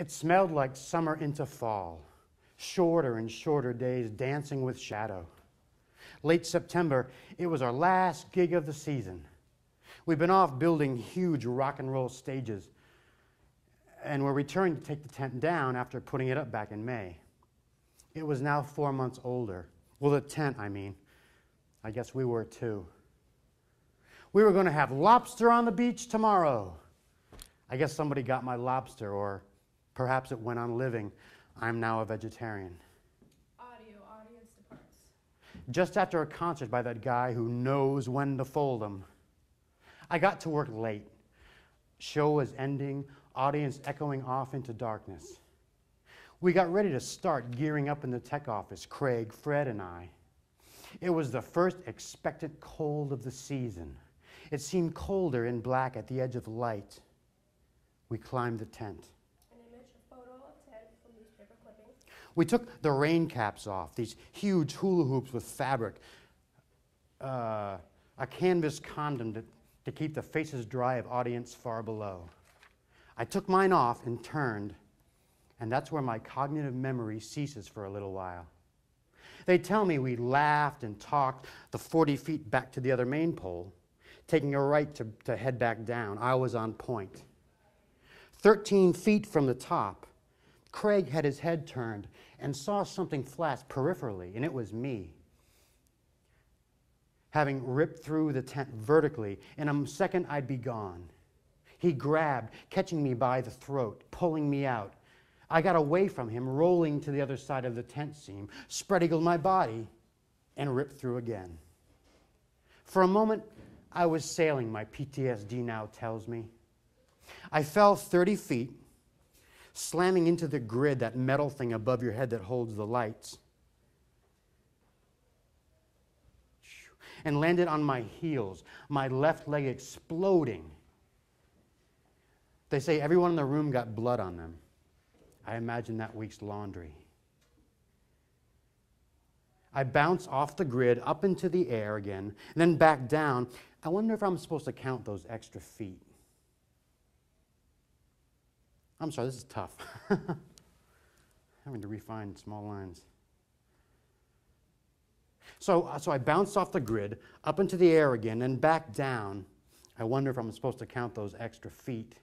It smelled like summer into fall, shorter and shorter days dancing with shadow. Late September, it was our last gig of the season. We'd been off building huge rock and roll stages, and were returning to take the tent down after putting it up back in May. It was now 4 months older. Well, the tent, I mean. I guess we were too. We were going to have lobster on the beach tomorrow. I guess somebody got my lobster, or perhaps it went on living. I'm now a vegetarian. Audience departs. Just after a concert by that guy who knows when to fold 'em. I got to work late. Show was ending, audience echoing off into darkness. We got ready to start gearing up in the tech office, Craig, Fred, and I. It was the first expectant cold of the season. It seemed colder in black at the edge of light. We climbed the tent. An image, a photo of tent from newspaper clippings. We took the rain caps off, these huge hula hoops with fabric, a canvas condom to keep the faces dry of audience far below. I took mine off and turned, and that's where my cognitive memory ceases for a little while. They tell me we laughed and talked the 40 feet back to the other main pole, taking a right to head back down. I was on point. 13 feet from the top, Craig had his head turned and saw something flash peripherally, and it was me. Having ripped through the tent vertically, in a second I'd be gone. He grabbed, catching me by the throat, pulling me out. I got away from him, rolling to the other side of the tent seam, spread-eagled my body, and ripped through again. For a moment, I was sailing, my PTSD now tells me. I fell 30 feet, slamming into the grid, that metal thing above your head that holds the lights, and landed on my heels, my left leg exploding. They say everyone in the room got blood on them. I imagine that week's laundry. I bounce off the grid, up into the air again, and then back down. I wonder if I'm supposed to count those extra feet. I'm sorry, this is tough. Having to refine small lines. So I bounced off the grid, up into the air again, and back down. I wonder if I'm supposed to count those extra feet.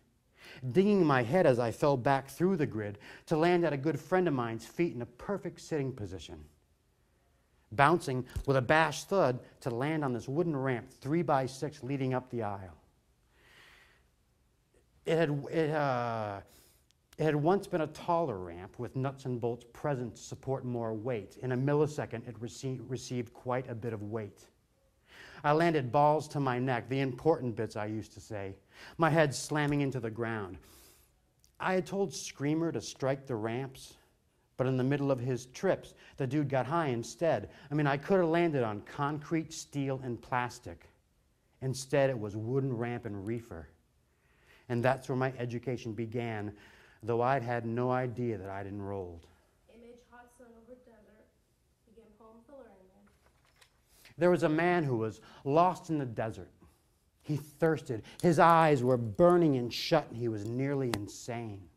Dinging my head as I fell back through the grid to land at a good friend of mine's feet in a perfect sitting position. Bouncing with a bash thud to land on this wooden ramp 3x6 leading up the aisle. It had once been a taller ramp with nuts and bolts present to support more weight. In a millisecond, it received quite a bit of weight. I landed balls to my neck, the important bits, I used to say, my head slamming into the ground. I had told Screamer to strike the ramps, but in the middle of his trips, the dude got high instead. I mean, I could have landed on concrete, steel, and plastic. Instead, it was wooden ramp and reefer. And that's where my education began, though I'd had no idea that I'd enrolled. Image, hot sun over desert. Begin poem for Learningman. There was a man who was lost in the desert. He thirsted. His eyes were burning and shut, and he was nearly insane.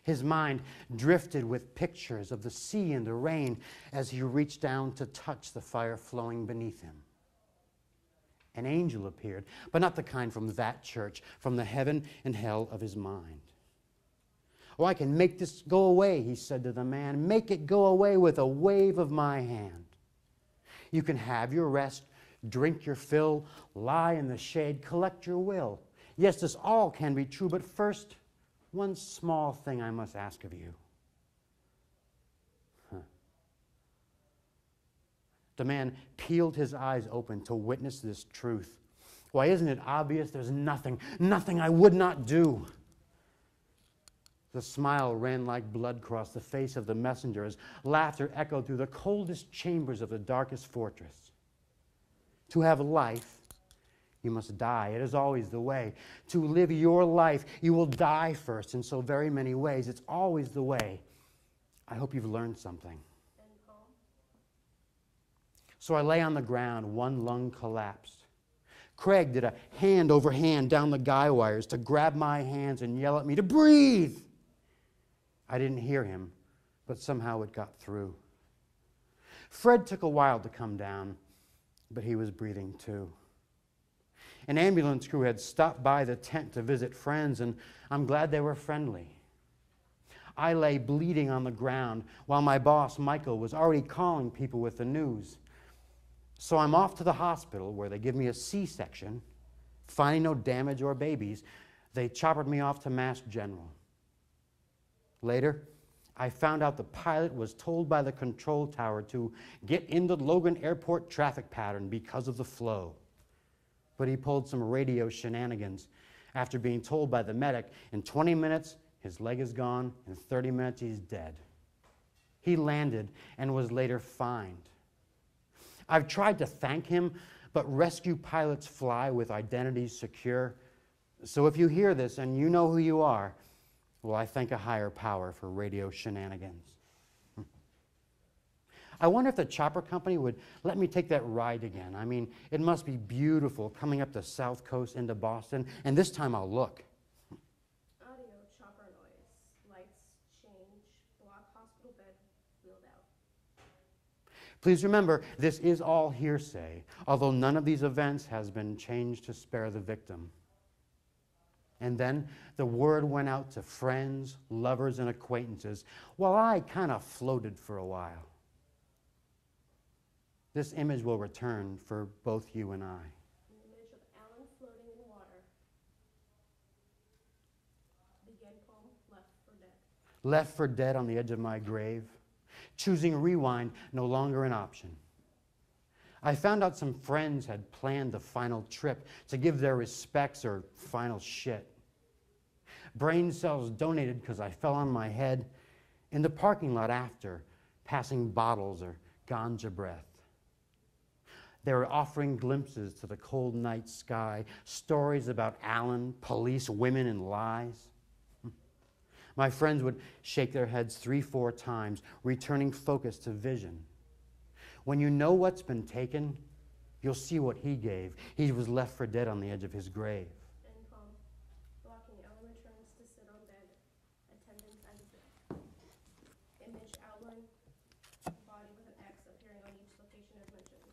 His mind drifted with pictures of the sea and the rain as he reached down to touch the fire flowing beneath him. An angel appeared, but not the kind from that church, from the heaven and hell of his mind. "Oh, I can make this go away," he said to the man. "Make it go away with a wave of my hand. You can have your rest, drink your fill, lie in the shade, collect your will. Yes, this all can be true, but first, one small thing I must ask of you." The man peeled his eyes open to witness this truth. "Why, isn't it obvious? There's nothing I would not do." The smile ran like blood across the face of the messenger as laughter echoed through the coldest chambers of the darkest fortress. To have life, you must die. It is always the way. To live your life, you will die first in so very many ways. It's always the way. I hope you've learned something. So I lay on the ground, one lung collapsed. Craig did a hand over hand down the guy wires to grab my hands and yell at me to breathe. I didn't hear him, but somehow it got through. Fred took a while to come down, but he was breathing too. An ambulance crew had stopped by the tent to visit friends, and I'm glad they were friendly. I lay bleeding on the ground while my boss, Michael, was already calling people with the news. So I'm off to the hospital where they give me a C-section. Finding no damage or babies, they choppered me off to Mass General. Later, I found out the pilot was told by the control tower to get into Logan Airport traffic pattern because of the flow. But he pulled some radio shenanigans after being told by the medic, in 20 minutes, his leg is gone, in 30 minutes, he's dead. He landed and was later fined. I've tried to thank him, but rescue pilots fly with identities secure. So if you hear this and you know who you are, well, I thank a higher power for radio shenanigans. I wonder if the chopper company would let me take that ride again. I mean, it must be beautiful coming up the South Coast into Boston, and this time I'll look. Audio, chopper noise, lights, change, block hospital bed, wheeled out. Please remember, this is all hearsay, although none of these events has been changed to spare the victim. And then the word went out to friends, lovers, and acquaintances, while I kind of floated for a while. This image will return for both you and I. An image of Alan floating in water. Begin poem, left for dead. Left for dead on the edge of my grave. Choosing rewind, no longer an option. I found out some friends had planned the final trip to give their respects or final shit. Brain cells donated because I fell on my head in the parking lot after, passing bottles or ganja breath. They were offering glimpses to the cold night sky, stories about Alan, police, women, and lies. My friends would shake their heads 3-4 times, returning focus to vision. When you know what's been taken, you'll see what he gave. He was left for dead on the edge of his grave. End poem. Blocking Alan returns to sit on bed. Attendance exit. Image outline. Body with an X appearing on each location as mentioned.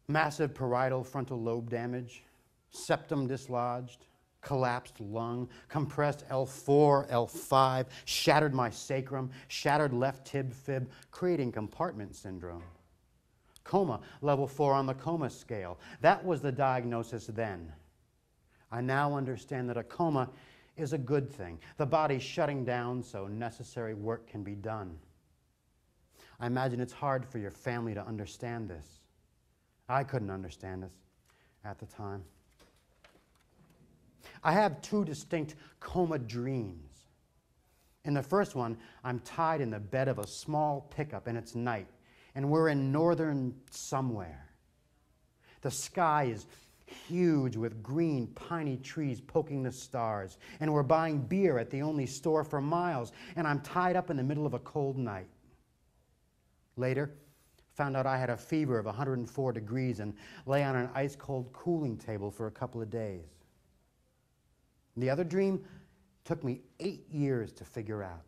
Massive parietal frontal lobe damage, septum dislodged, collapsed lung, compressed L4, L5, shattered my sacrum, shattered left tib fib, creating compartment syndrome. Coma, level 4 on the coma scale. That was the diagnosis then. I now understand that a coma is a good thing. The body's shutting down so necessary work can be done. I imagine it's hard for your family to understand this. I couldn't understand this at the time. I have 2 distinct coma dreams. In the first one, I'm tied in the bed of a small pickup and it's night, and we're in northern somewhere. The sky is huge with green, piney trees poking the stars, and we're buying beer at the only store for miles, and I'm tied up in the middle of a cold night. Later, found out I had a fever of 104 degrees and lay on an ice-cold cooling table for a couple of days. The other dream took me 8 years to figure out.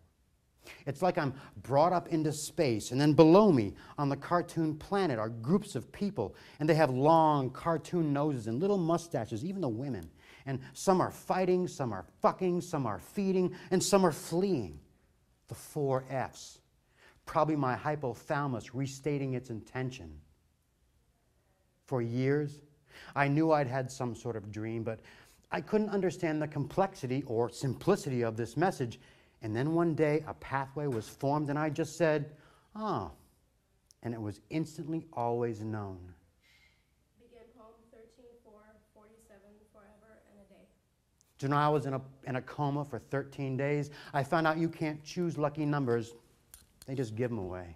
It's like I'm brought up into space, and then below me on the cartoon planet are groups of people, and they have long cartoon noses and little mustaches, even the women. And some are fighting, some are fucking, some are feeding, and some are fleeing. The 4 Fs. Probably my hypothalamus restating its intention. For years, I knew I'd had some sort of dream, but I couldn't understand the complexity or simplicity of this message. And then one day, a pathway was formed, and I just said, oh, and it was instantly always known. Begin poem 13/4/47 forever and a day. Do you know I was in a coma for 13 days? I found out you can't choose lucky numbers. They just give them away.